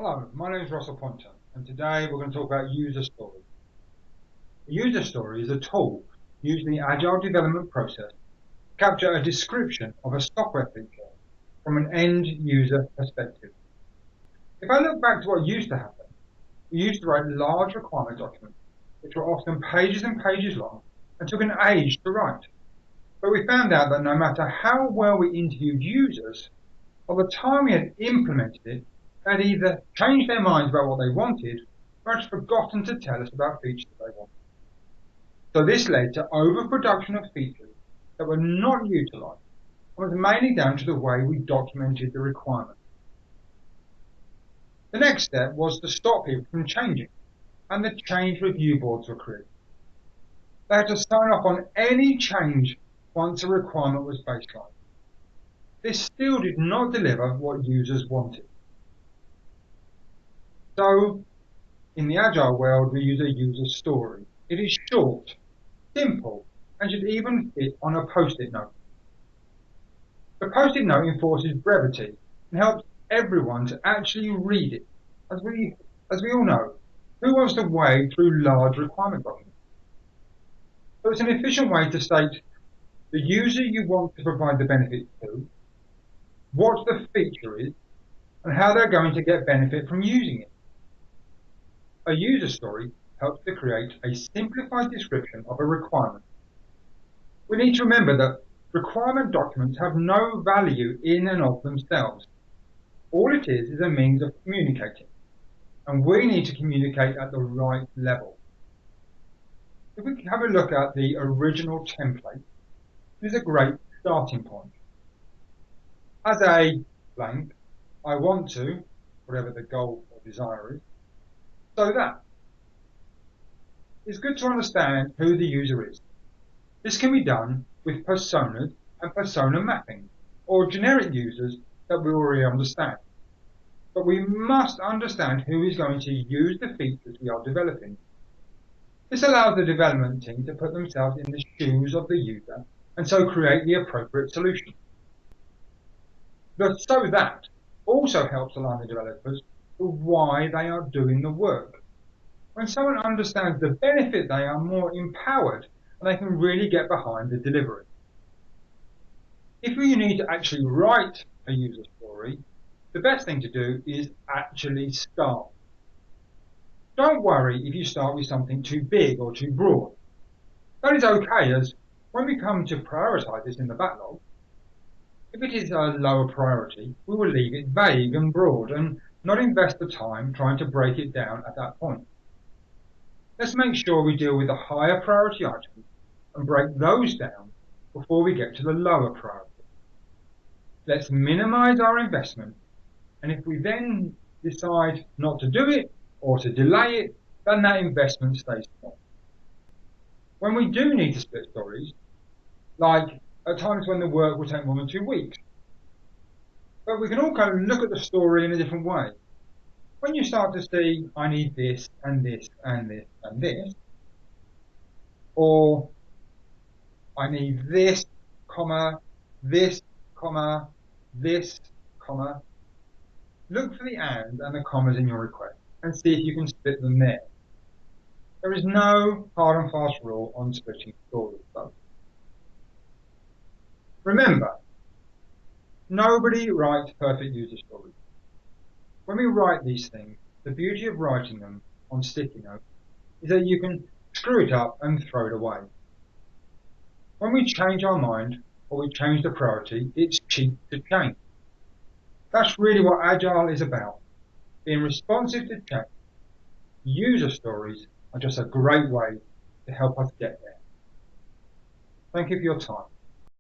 Hello, my name is Russell Ponton, and today we're going to talk about user stories. A user story is a tool used in the Agile development process to capture a description of a software feature from an end user perspective. If I look back to what used to happen, we used to write large requirement documents, which were often pages and pages long and took an age to write. But we found out that no matter how well we interviewed users, by the time we had implemented it, they had either changed their minds about what they wanted or had forgotten to tell us about features that they wanted. So this led to overproduction of features that were not utilised and was mainly down to the way we documented the requirement. The next step was to stop people from changing, and the change review boards were created. They had to sign off on any change once a requirement was baseline. This still did not deliver what users wanted. So, in the Agile world, we use a user story. It is short, simple, and should even fit on a post-it note. The post-it note enforces brevity and helps everyone to actually read it. As we all know, who wants to wade through large requirement documents? So it's an efficient way to state the user you want to provide the benefit to, what the feature is, and how they're going to get benefit from using it. A user story helps to create a simplified description of a requirement. We need to remember that requirement documents have no value in and of themselves. All it is a means of communicating, and we need to communicate at the right level. If we have a look at the original template, it is a great starting point. As a blank, I want to, whatever the goal or desire is, so that. It's good to understand who the user is. This can be done with personas and persona mapping, or generic users that we already understand. But we must understand who is going to use the features we are developing. This allows the development team to put themselves in the shoes of the user and so create the appropriate solution. The "so that" also helps align the developers with why they are doing the work. When someone understands the benefit, they are more empowered and they can really get behind the delivery. If you need to actually write a user story, the best thing to do is actually start. Don't worry if you start with something too big or too broad. That is okay, as when we come to prioritise this in the backlog, if it is a lower priority, we will leave it vague and broad and not invest the time trying to break it down at that point. Let's make sure we deal with the higher priority items and break those down before we get to the lower priority. Let's minimize our investment, and if we then decide not to do it or to delay it, then that investment stays small. When we do need to split stories, like at times when the work will take more than 2 weeks, but we can also look at the story in a different way. When you start to see, I need this and this and this and this, or I need this, comma, this, comma, this, comma, look for the and the commas in your request and see if you can split them there. There is no hard and fast rule on splitting stories, though. Remember, nobody writes perfect user stories. When we write these things, the beauty of writing them on sticky notes is that you can screw it up and throw it away. When we change our mind or we change the priority, it's cheap to change. That's really what Agile is about, being responsive to change. User stories are just a great way to help us get there. Thank you for your time.